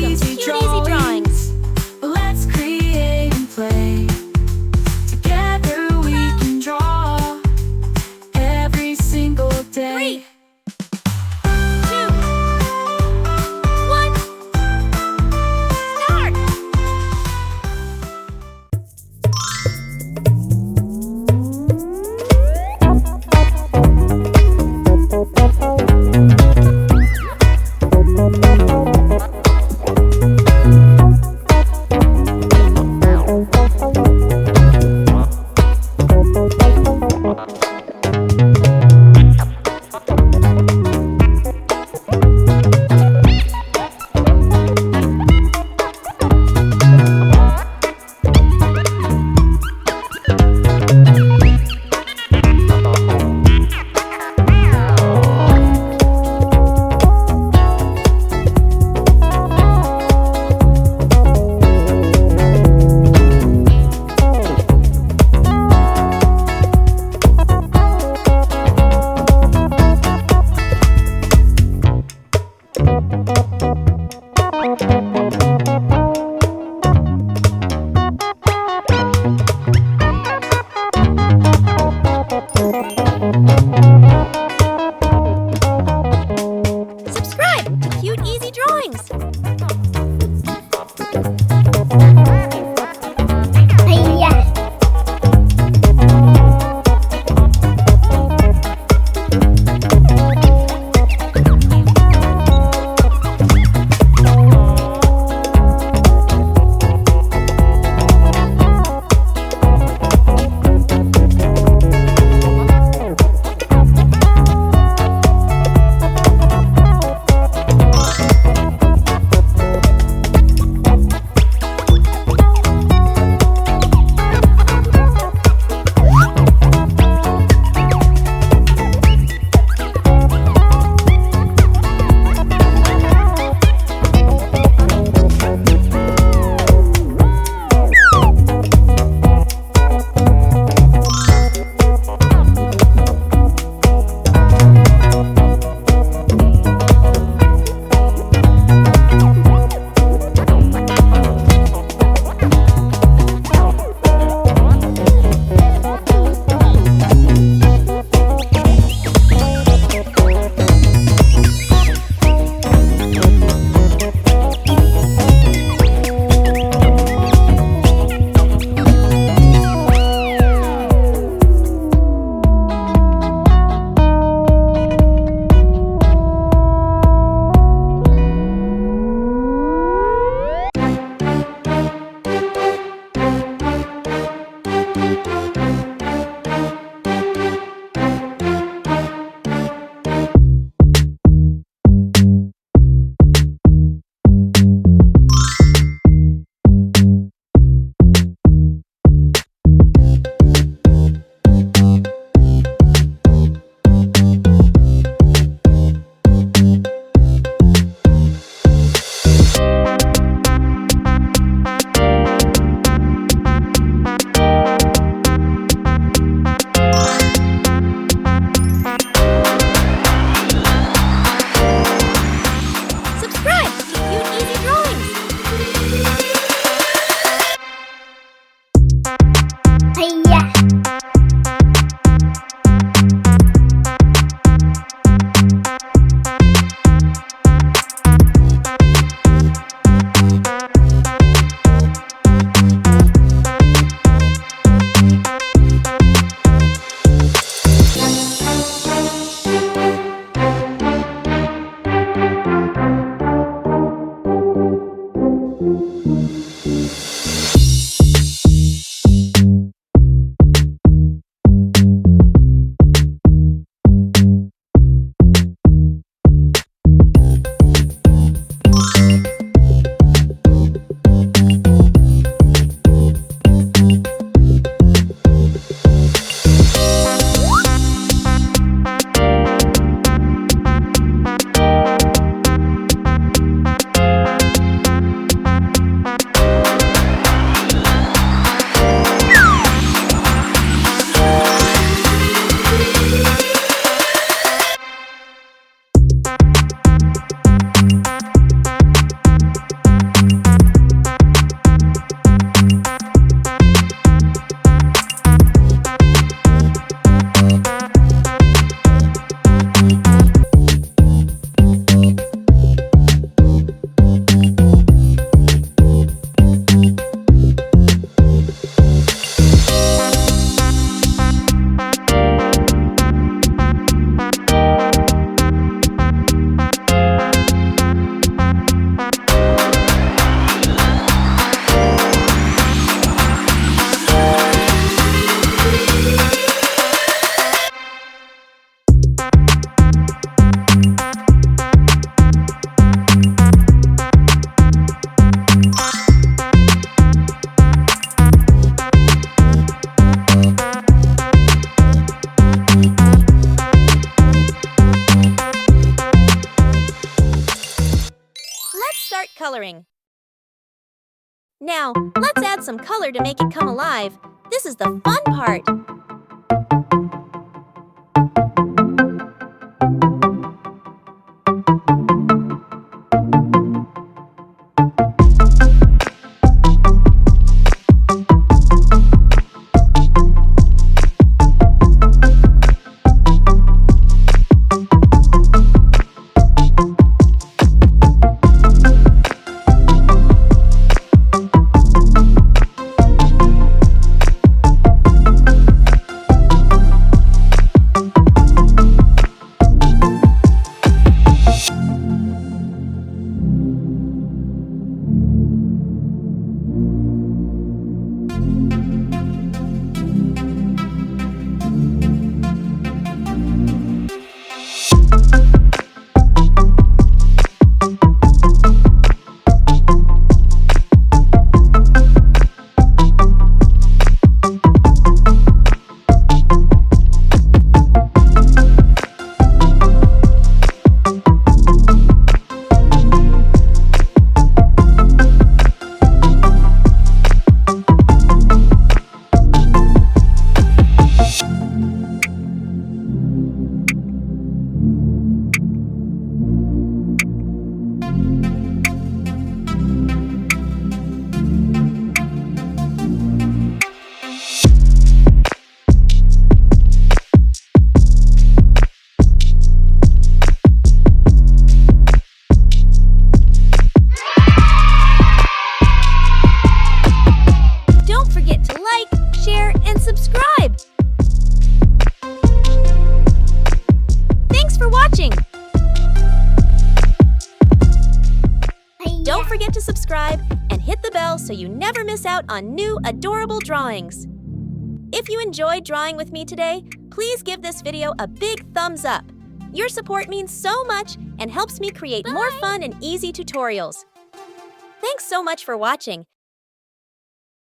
Welcome to Cute Easy Drawings. Let's create and play. Together we can draw every single day. 3, 2, 1, start! coloring. Now, let's add some color to make it come alive. This is the fun part. Subscribe! Thanks for watching! Don't forget to subscribe and hit the bell so you never miss out on new adorable drawings. If you enjoyed drawing with me today, please give this video a big thumbs up. Your support means so much and helps me create more fun and easy tutorials. Thanks so much for watching,